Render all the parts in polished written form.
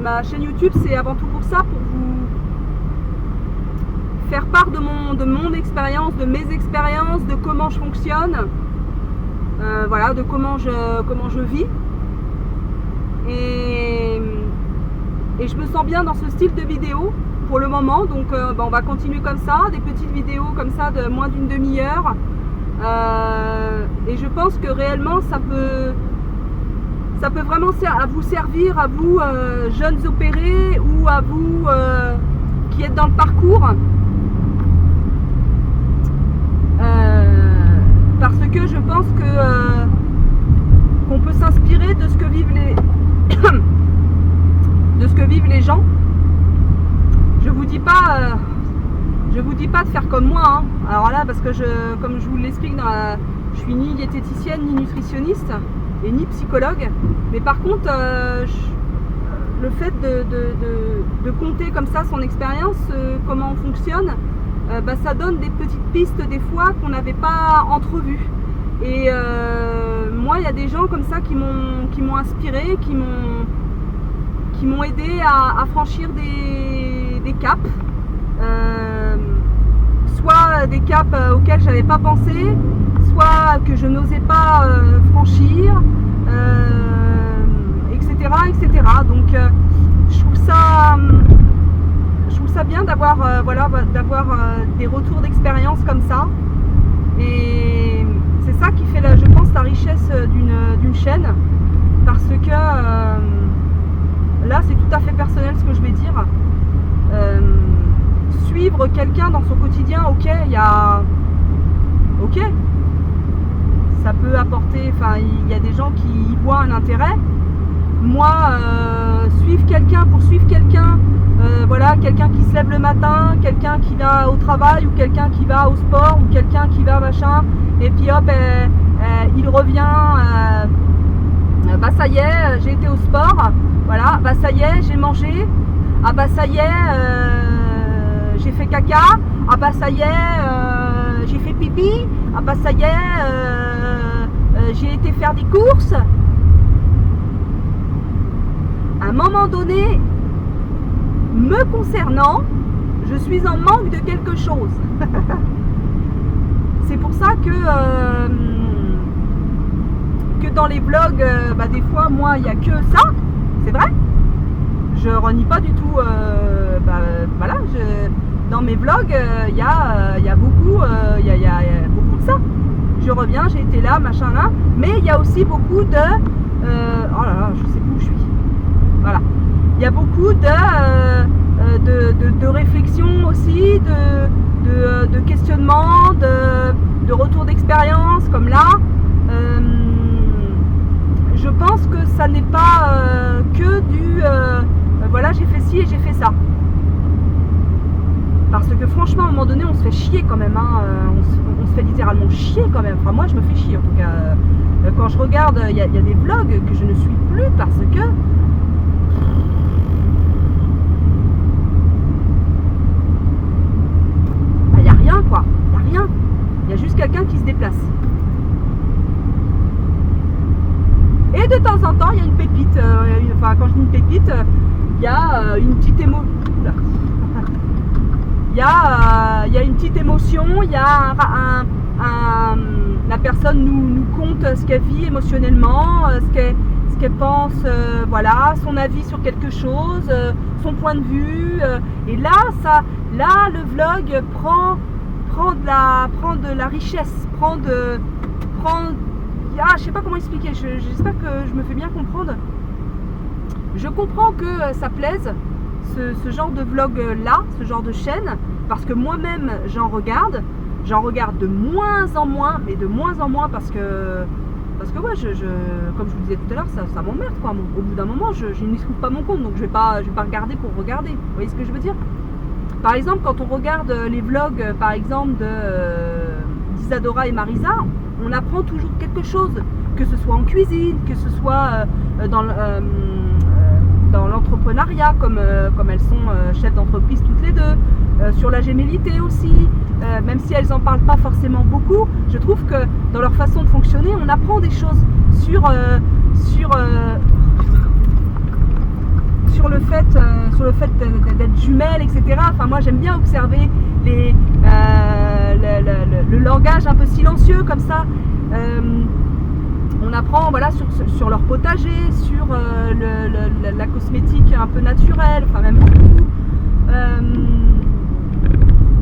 ma chaîne YouTube, c'est avant tout pour ça, pour vous faire part de mon expérience, de mes expériences, de comment je fonctionne, voilà, de comment je vis. Et je me sens bien dans ce style de vidéo pour le moment, donc on va continuer comme ça, des petites vidéos comme ça de moins d'une demi-heure. Et je pense que réellement ça peut vraiment vous servir, à vous jeunes opérés ou à vous qui êtes dans le parcours, parce que je pense que qu'on peut s'inspirer de ce que vivent les gens. Je vous dis pas de faire comme moi, hein. Alors là, parce que comme je vous l'explique, je suis ni diététicienne ni nutritionniste et ni psychologue, mais par contre le fait de compter comme ça son expérience, comment on fonctionne, ça donne des petites pistes des fois qu'on n'avait pas entrevues. Et moi, il y a des gens comme ça qui m'ont inspiré, qui m'ont aidé à franchir des caps, soit des caps auxquels j'avais pas pensé, soit que je n'osais pas franchir, etc., etc. Donc je trouve ça bien d'avoir des retours d'expérience comme ça, et c'est ça qui fait je pense la richesse d'une chaîne, parce que là c'est tout à fait personnel ce que je vais dire. Suivre quelqu'un dans son quotidien, ok, ça peut apporter, il y a des gens qui y voient un intérêt. Moi, suivre quelqu'un pour suivre quelqu'un, voilà, quelqu'un qui se lève le matin, quelqu'un qui va au travail, ou quelqu'un qui va au sport, ou quelqu'un qui va machin, et puis hop, il revient, ça y est, j'ai été au sport, voilà, ça y est, j'ai mangé, ça y est, j'ai fait caca, ça y est, j'ai fait pipi, ça y est, j'ai été faire des courses. À un moment donné, me concernant, je suis en manque de quelque chose. C'est pour ça que dans les vlogs, des fois, moi, il n'y a que ça, c'est vrai. Je renie pas du tout, voilà, dans mes vlogs, il y a beaucoup de ça. Je reviens, j'ai été là, machin là, mais il y a aussi beaucoup de, oh là là, je sais plus où je suis. Voilà, il y a beaucoup de réflexion aussi, de questionnement, de retour d'expérience, comme là. Je pense que ça n'est pas que du voilà, j'ai fait ci et j'ai fait ça. Parce que franchement, à un moment donné, on se fait chier quand même, hein. On se fait littéralement chier quand même. Enfin, moi, je me fais chier en tout cas. Quand je regarde, il y a des vlogs que je ne suis plus parce que il n'y a rien, quoi. Il n'y a rien. Il y a juste quelqu'un qui se déplace. Et de temps en temps, il y a une pépite. Quand je dis une pépite, il y a une petite émotion. Il y a une petite émotion. Il y a la personne nous conte ce qu'elle vit émotionnellement, ce qu'elle pense, voilà, son avis sur quelque chose, son point de vue. Et là, le vlog prend de la richesse, je sais pas comment expliquer, j'espère que je me fais bien comprendre. Je comprends que ça plaise, ce genre de vlog là, ce genre de chaîne, parce que moi-même j'en regarde de moins en moins, mais de moins en moins, parce que ouais, comme je vous disais tout à l'heure, ça m'emmerde, quoi. Au bout d'un moment, je n'y trouve pas mon compte, donc je vais pas regarder pour regarder. Vous voyez ce que je veux dire? Par exemple, quand on regarde les vlogs, par exemple d'Isadora et Marisa, on apprend toujours quelque chose, que ce soit en cuisine, que ce soit dans l'entrepreneuriat, comme elles sont chefs d'entreprise toutes les deux, sur la gémellité aussi, même si elles n'en parlent pas forcément beaucoup. Je trouve que dans leur façon de fonctionner, on apprend des choses sur sur le fait d'être jumelles, etc. Enfin, moi j'aime bien observer le langage un peu silencieux comme ça. On apprend voilà, sur leur potager, sur la cosmétique un peu naturelle, enfin même beaucoup.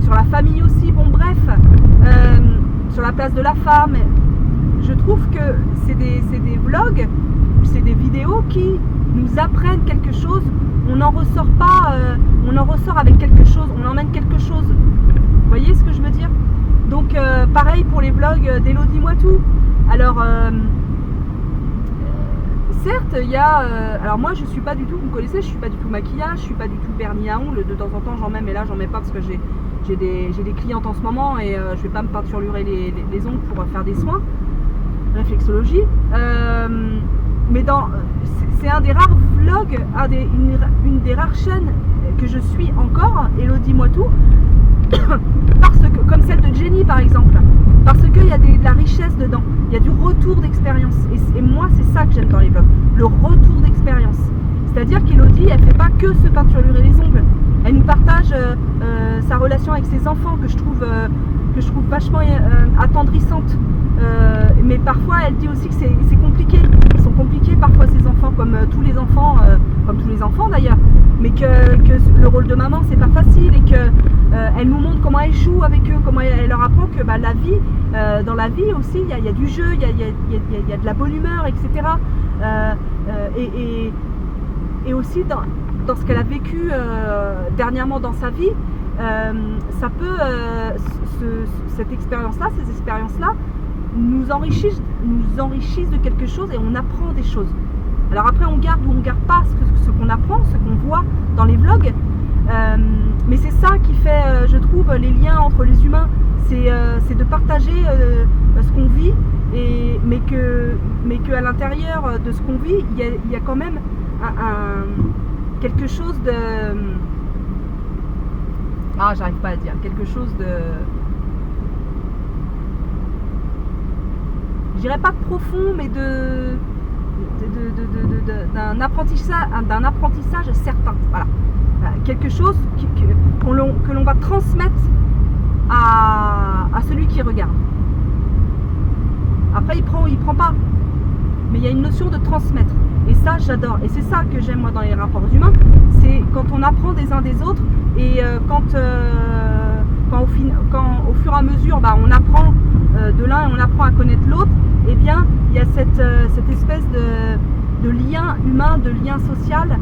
Sur la famille aussi, bon bref, sur la place de la femme. Je trouve que c'est des vlogs, c'est des vidéos qui nous apprennent quelque chose. On n'en ressort pas, on en ressort avec quelque chose, on emmène quelque chose. Vous voyez ce que je veux dire? Donc pareil pour les vlogs d'Elodie Moitou. Alors certes, il y a. Alors moi, je suis pas du tout, vous me connaissez, je suis pas du tout maquillage, je suis pas du tout vernis à ongles. De temps en temps, j'en mets, mais là, j'en mets pas parce que j'ai des clientes en ce moment et je vais pas me peinturer les ongles pour faire des soins. Réflexologie. Mais c'est un des rares vlogs, une des rares chaînes que je suis encore, Elodie Moitou, parce que, comme celle de Jenny par exemple, parce qu'il y a de la richesse dedans, il y a du retour d'expérience, et moi c'est ça que j'aime dans les vlogs, le retour d'expérience. C'est-à-dire qu'Elodie, elle fait pas que se peinturer les ongles, elle nous partage sa relation avec ses enfants que je trouve vachement attendrissante. Mais parfois elle dit aussi que c'est compliqué, ils sont compliqués parfois ces enfants, comme tous les enfants d'ailleurs, mais que le rôle de maman c'est pas facile, et que elle nous montre comment elle joue avec eux, comment elle leur apprend que la vie, dans la vie aussi il y a du jeu, il y a de la bonne humeur, etc. Et aussi dans ce qu'elle a vécu dernièrement dans sa vie, ça peut cette expérience-là, ces expériences-là nous enrichissent de quelque chose, et on apprend des choses. Alors après on garde ou on garde pas ce qu'on apprend, ce qu'on voit dans les vlogs, mais c'est ça qui fait, je trouve, les liens entre les humains, c'est de partager ce qu'on vit, mais que à l'intérieur de ce qu'on vit, il y a quand même quelque chose de... Ah, j'arrive pas à dire, quelque chose de... Je dirais pas de profond, mais d'un apprentissage certain. Voilà. Quelque chose que l'on va transmettre à celui qui regarde. Après, il prend pas. Mais il y a une notion de transmettre. Et ça, j'adore. Et c'est ça que j'aime moi dans les rapports humains. C'est quand on apprend des uns des autres, et quand au fur et à mesure, on apprend de l'un et on apprend à connaître l'autre, eh bien, il y a cette espèce de lien humain, de lien social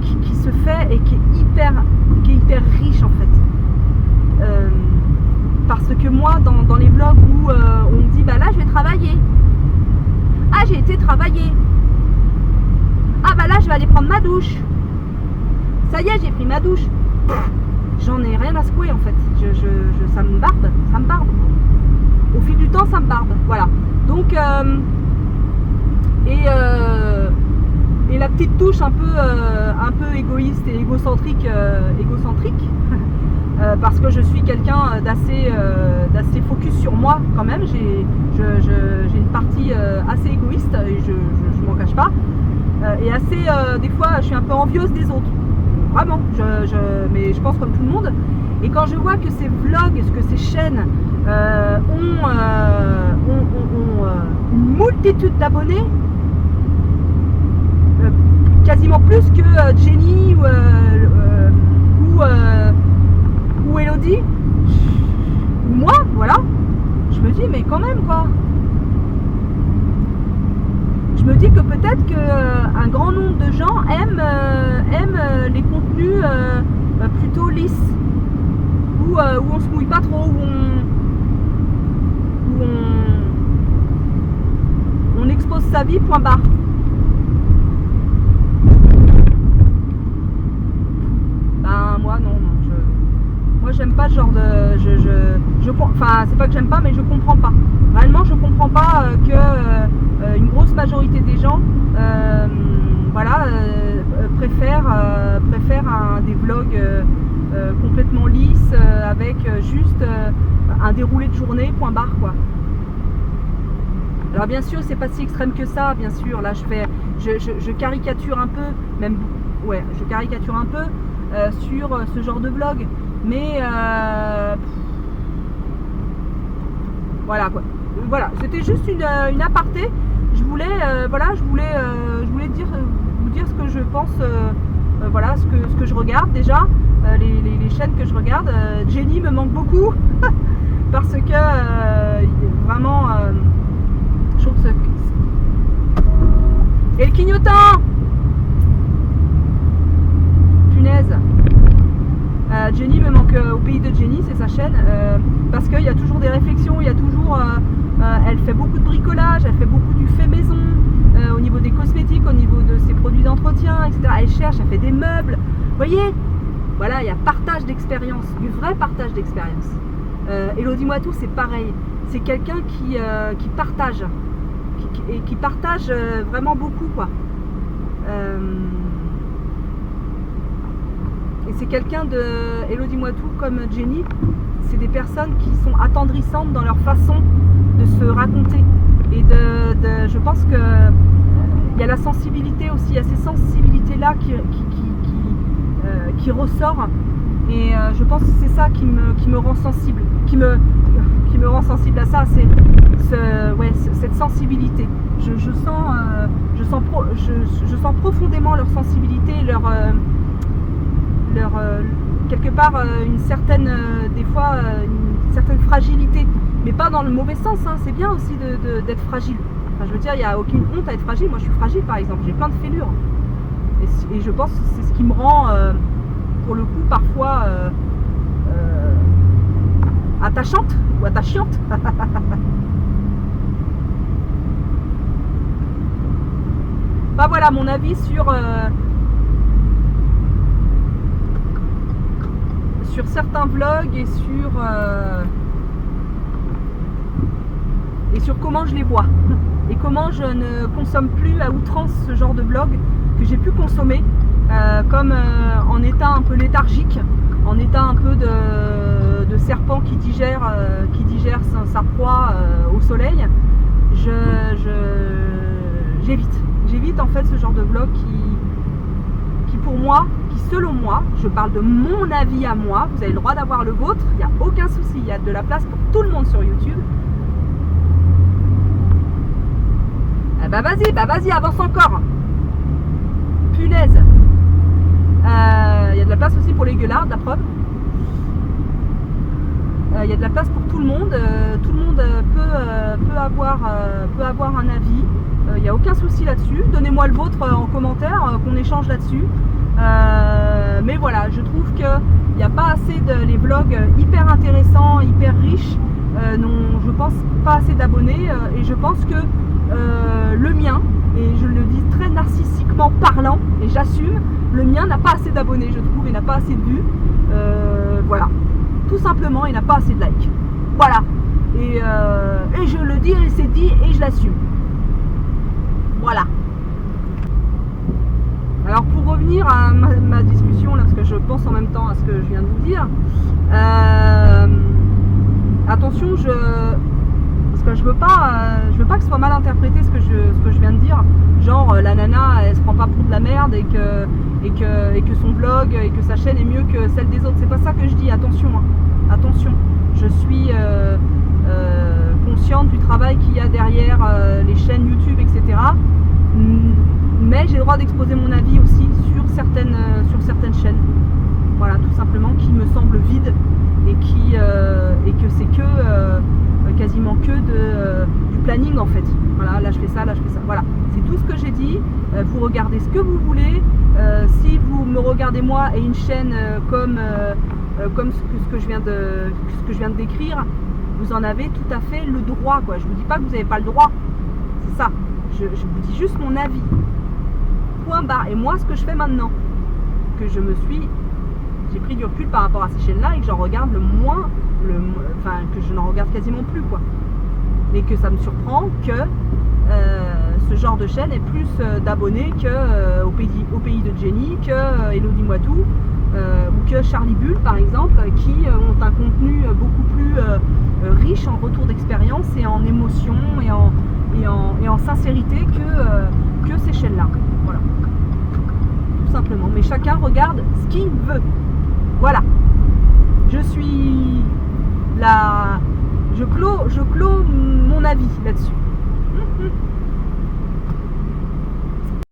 qui se fait, et qui est hyper riche en fait. Parce que moi, dans les vlogs où on me dit, là, je vais travailler. Ah, j'ai été travailler. Ah, là, je vais aller prendre ma douche. Ça y est, j'ai pris ma douche. J'en ai rien à secouer en fait. Ça me barbe. Au fil du temps, ça me barbe. Voilà. Donc, et la petite touche un peu égoïste et égocentrique, parce que je suis quelqu'un d'assez focus sur moi quand même. J'ai une partie assez égoïste, et je m'en cache pas, et assez, des fois, je suis un peu envieuse des autres. Vraiment, mais je pense comme tout le monde. Et quand je vois que ces vlogs, que ces chaînes ont une multitude d'abonnés, quasiment plus que Jenny ou Elodie, ou moi, voilà, je me dis, mais quand même quoi. Je me dis que peut-être qu'un grand nombre de gens aiment les contenus plutôt lisses, où on se mouille pas trop, où on expose sa vie, point barre. Moi non, moi j'aime pas ce genre de... Enfin, c'est pas que j'aime pas, mais je comprends pas. Réellement, je comprends pas que une grosse majorité des gens préfèrent des vlogs complètement lisses, avec juste un déroulé de journée, point barre quoi. Alors bien sûr, c'est pas si extrême que ça, bien sûr. Là, je caricature un peu, même ouais, je caricature un peu sur ce genre de vlog, mais voilà quoi. Voilà, c'était juste une aparté. Je voulais vous dire ce que je pense, voilà, ce que je regarde déjà, les chaînes que je regarde. Jenny me manque beaucoup parce que vraiment, je trouve que et le clignotant, punaise. Jenny me manque au pays de Jenny, c'est sa chaîne, parce qu'il y a toujours des réflexions, il y a toujours, elle fait beaucoup de bricolage, elle fait beaucoup du fait maison, au niveau des cosmétiques, au niveau de ses produits d'entretien, etc. Elle cherche, elle fait des meubles, vous voyez, voilà, il y a partage d'expérience, du vrai partage d'expérience. Elodie Moitou, c'est pareil, c'est quelqu'un qui partage, qui partage vraiment beaucoup, quoi. Et c'est quelqu'un de Elodie Moitou comme Jenny, c'est des personnes qui sont attendrissantes dans leur façon de se raconter. Et je pense que il y a la sensibilité aussi, il y a ces sensibilités-là qui ressort. Et je pense que c'est ça qui me rend sensible, qui me rend sensible à ça, c'est cette sensibilité. Je sens profondément leur sensibilité, quelque part une certaine, des fois une certaine fragilité, mais pas dans le mauvais sens, hein. C'est bien aussi d'être fragile. Enfin, je veux dire, il n'y a aucune honte à être fragile. Moi je suis fragile par exemple, j'ai plein de fêlures, et je pense que c'est ce qui me rend pour le coup parfois attachante ou attachante. Bah voilà mon avis sur certains vlogs et sur comment je les vois et comment je ne consomme plus à outrance ce genre de vlog que j'ai pu consommer comme en état un peu léthargique, en état un peu de serpent qui digère sa proie au soleil. J'évite en fait ce genre de vlog qui pour moi, qui selon moi, je parle de mon avis à moi, vous avez le droit d'avoir le vôtre, il n'y a aucun souci, il y a de la place pour tout le monde sur YouTube. Bah vas-y, avance encore. Punaise. Il y a de la place aussi pour les gueulards, la preuve. Il y a de la place pour tout le monde. Tout le monde peut avoir un avis. Il n'y a aucun souci là-dessus. Donnez-moi le vôtre en commentaire, qu'on échange là-dessus. Mais voilà, je trouve qu'il n'y a pas assez les vlogs hyper intéressants, hyper riches. Non, je pense pas assez d'abonnés. Et je pense que le mien, et je le dis très narcissiquement parlant, et j'assume, le mien n'a pas assez d'abonnés, je trouve, il n'a pas assez de vues. Voilà, tout simplement, il n'a pas assez de likes. Voilà, et je le dis, et c'est dit, et je l'assume. Voilà. Alors pour revenir à ma discussion là, parce que je pense en même temps à ce que je viens de vous dire, attention, parce que je veux pas que ce soit mal interprété ce que je viens de dire, genre la nana elle se prend pas pour de la merde et que son vlog et que sa chaîne est mieux que celle des autres, c'est pas ça que je dis, attention, hein. Attention, je suis consciente du travail qu'il y a derrière les chaînes YouTube, etc. Mais j'ai le droit d'exposer mon avis aussi sur certaines chaînes, voilà, tout simplement, qui me semblent vides et que c'est quasiment que du planning en fait. Voilà, là je fais ça, voilà, c'est tout ce que j'ai dit. Vous regardez ce que vous voulez. Si vous me regardez moi et une chaîne comme ce que je viens de décrire, vous en avez tout à fait le droit, quoi. Je vous dis pas que vous n'avez pas le droit, c'est ça. Je vous dis juste mon avis. Point barre. Et moi, ce que je fais maintenant, que j'ai pris du recul par rapport à ces chaînes-là et que j'en regarde que je n'en regarde quasiment plus, quoi. Et que ça me surprend que ce genre de chaîne ait plus d'abonnés que au pays de Jenny, que Elodie Moitou ou que Charlie Bull par exemple, qui ont un contenu beaucoup plus riche en retour d'expérience et en émotion et en sincérité que ces chaînes-là. Voilà. Tout simplement. Mais chacun regarde ce qu'il veut. Voilà. Je suis là. Je clôt mon avis là-dessus.